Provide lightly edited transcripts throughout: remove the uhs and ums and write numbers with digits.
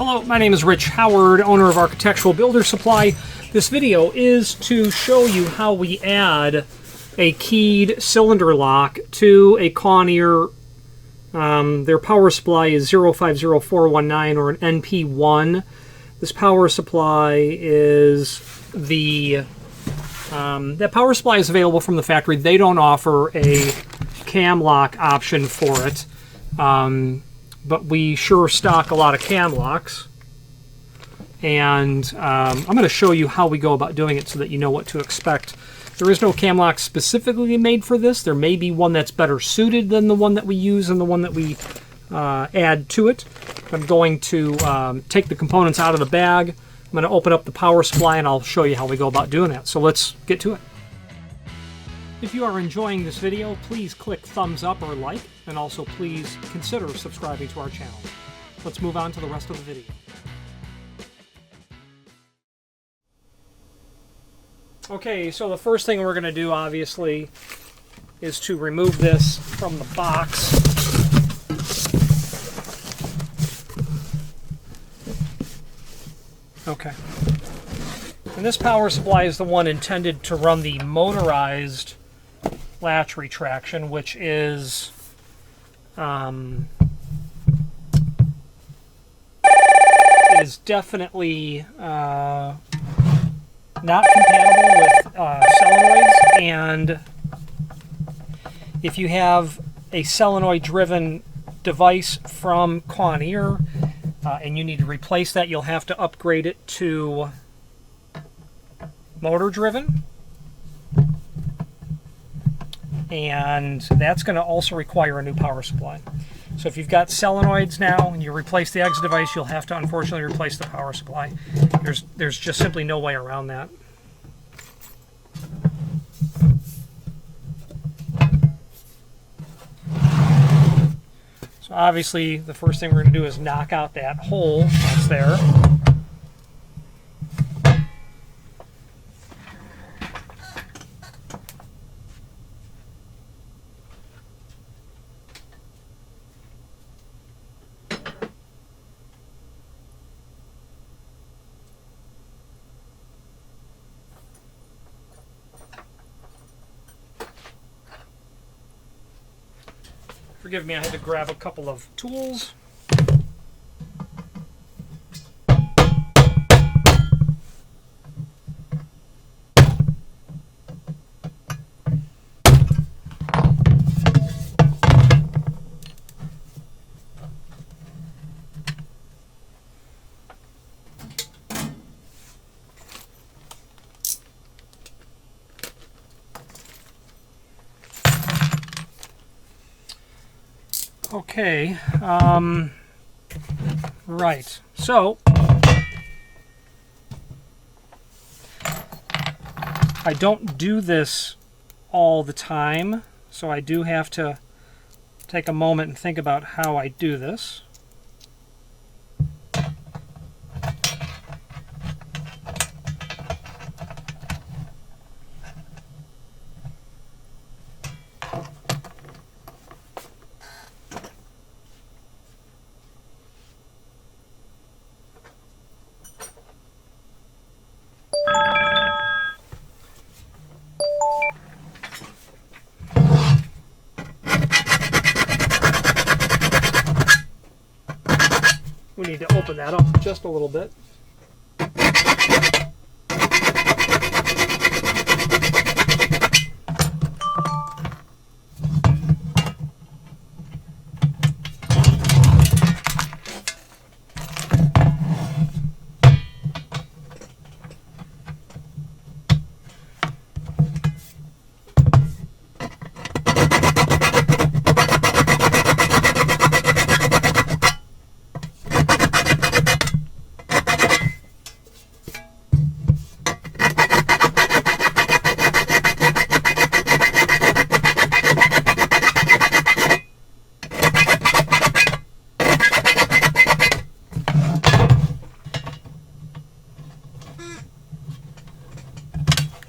Hello, my name is Rich Howard, owner of Architectural Builder Supply. This video is to show you how we add a keyed cylinder lock to a Kawneer. Their power supply is 050419 or an NP1. This power supply is that power supply is available from the factory. They don't offer a cam lock option for it. But we sure stock a lot of cam locks, and I'm going to show you how we go about doing it so that you know what to expect. There is no cam lock specifically made for this. There may be one that's better suited than the one that we use and the one that we add to it. I'm going to take the components out of the bag. I'm going to open up the power supply and I'll show you how we go about doing that. So let's get to it. If you are enjoying this video, please click thumbs up or like, and also please consider subscribing to our channel. Let's move on to the rest of the video. Okay, so the first thing we're going to do, obviously, is to remove this from the box. Okay. And this power supply is the one intended to run the motorized latch retraction, which is it is definitely not compatible with solenoids, and if you have a solenoid driven device from Kawneer and you need to replace that, you'll have to upgrade it to motor driven. And that's going to also require a new power supply. So if you've got solenoids now and you replace the exit device, you'll have to unfortunately replace the power supply. There's just simply no way around that. So obviously the first thing we're going to do is knock out that hole that's there. Forgive me, I had to grab a couple of tools. Okay, right, so I don't do this all the time, so I do have to take a moment and think about how I do this. We need to open that up just a little bit.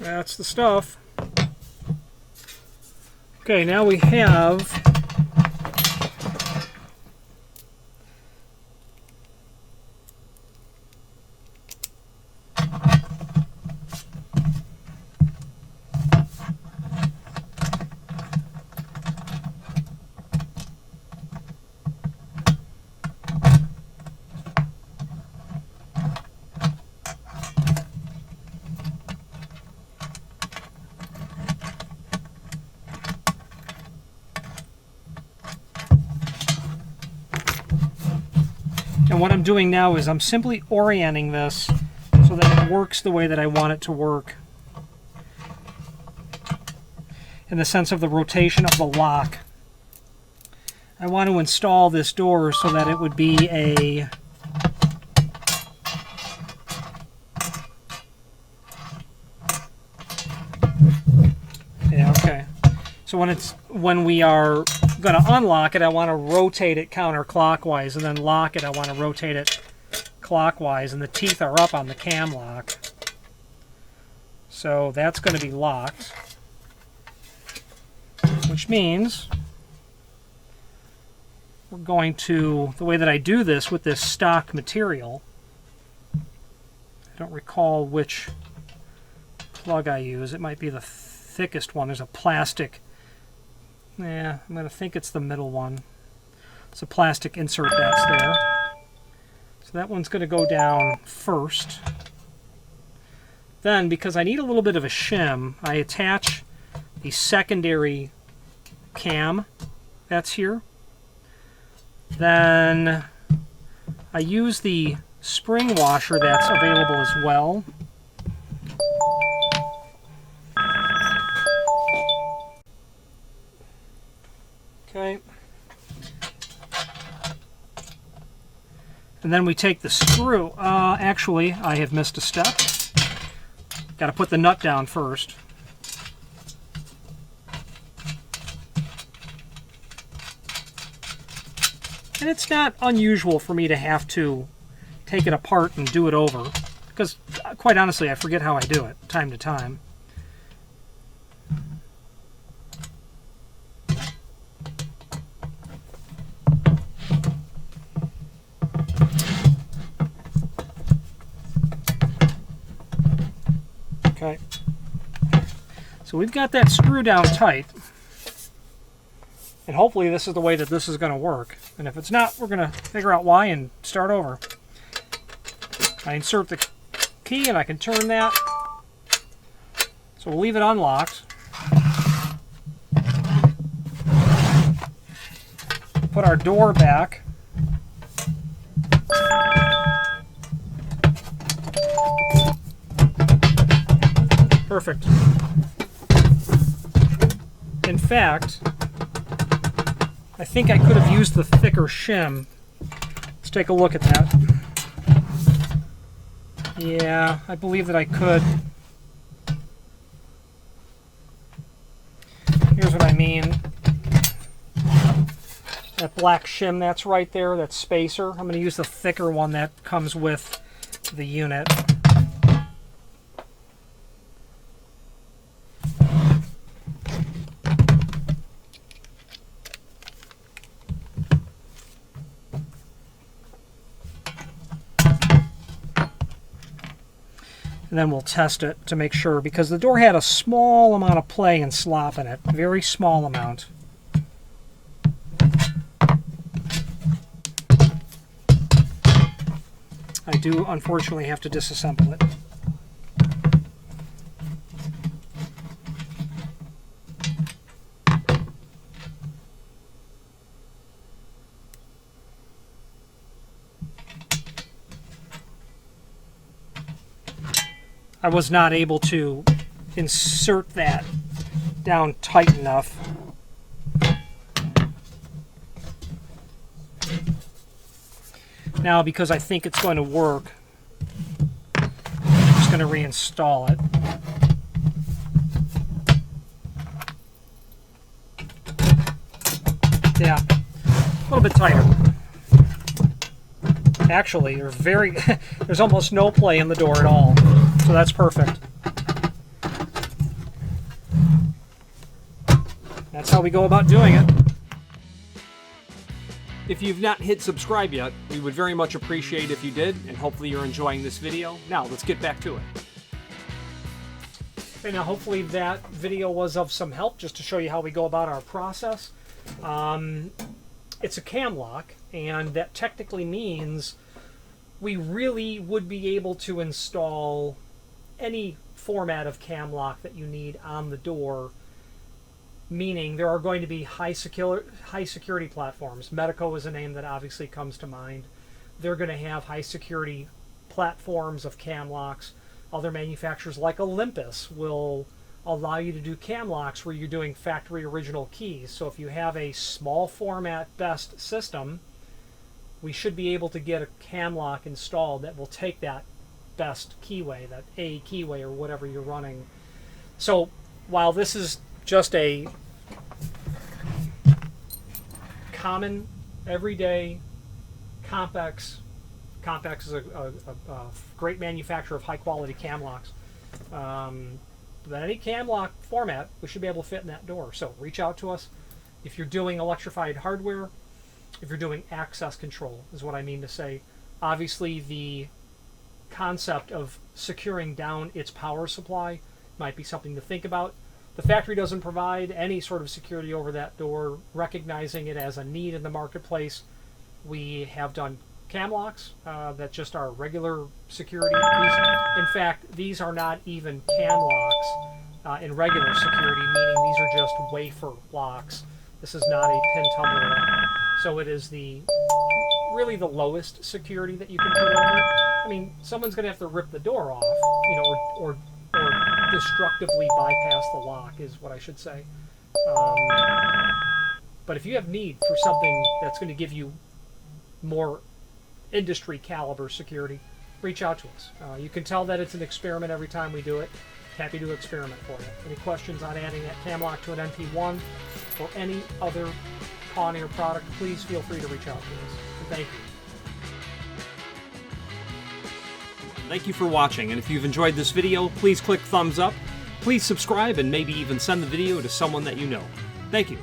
That's the stuff. Okay, now we have And what I'm doing now is I'm simply orienting this so that it works the way that I want it to work, in the sense of the rotation of the lock. I want to install this door so that it would be a so when we are going to unlock it, I want to rotate it counterclockwise, and then lock it, I want to rotate it clockwise, and the teeth are up on the cam lock. So that's going to be locked, which means we're going to, the way that I do this with this stock material, I don't recall which plug I use. It might be the thickest one. There's a plastic, I'm going to think it's the middle one. It's a plastic insert that's there. So that one's going to go down first. Then, because I need a little bit of a shim, I attach the secondary cam that's here. Then I use the spring washer that's available as well. Okay. And then we take the screw. Actually, I have missed a step. Got to put the nut down first. And it's not unusual for me to have to take it apart and do it over, because quite honestly, I forget how I do it time to time. Okay. So we've got that screw down tight. And hopefully this is the way that this is going to work. And if it's not, we're going to figure out why and start over. I insert the key and I can turn that. So we'll leave it unlocked. Put our door back. Perfect. In fact, I think I could have used the thicker shim. Let's take a look at that. Yeah, I believe that I could. Here's what I mean. That black shim that's right there, that spacer, I'm going to use the thicker one that comes with the unit. And then we'll test it to make sure, because the door had a small amount of play and slop in it. Very small amount. I do unfortunately have to disassemble it. I was not able to insert that down tight enough. Now, because I think it's going to work, I'm just going to reinstall it. Yeah, a little bit tighter. Actually, there's almost no play in the door at all. So that's perfect. That's how we go about doing it. If you've not hit subscribe yet, we would very much appreciate if you did, and hopefully you're enjoying this video. Now, let's get back to it. Okay, now hopefully that video was of some help, just to show you how we go about our process. It's a cam lock, and that technically means we really would be able to install any format of cam lock that you need on the door, meaning there are going to be high security platforms. Medico is a name that obviously comes to mind. they're going to have high security platforms of cam locks. Other manufacturers like Olympus will allow you to do cam locks where you're doing factory original keys. So if you have a small format best system, we should be able to get a cam lock installed that will take that best keyway, that A keyway or whatever you're running. So while this is just a common everyday Compex is a great manufacturer of high quality cam locks. But any cam lock format, we should be able to fit in that door. So reach out to us. If you're doing electrified hardware, if you're doing access control, is what I mean to say. Obviously, the concept of securing down its power supply might be something to think about. The factory doesn't provide any sort of security over that door. Recognizing it as a need in the marketplace, we have done cam locks that just are regular security. In fact, these are not even cam locks in regular security, meaning these are just wafer locks. This is not a pin tumbler lock. So it is really the lowest security that you can put over it. I mean, someone's going to have to rip the door off, you know, or destructively bypass the lock is what I should say. But if you have need for something that's going to give you more industry caliber security, reach out to us. You can tell that it's an experiment every time we do it. Happy to experiment for you. Any questions on adding that cam lock to an NP1 or any other Kawneer product, please feel free to reach out to us. And thank you. Thank you for watching, and if you've enjoyed this video, please click thumbs up, please subscribe, and maybe even send the video to someone that you know. Thank you.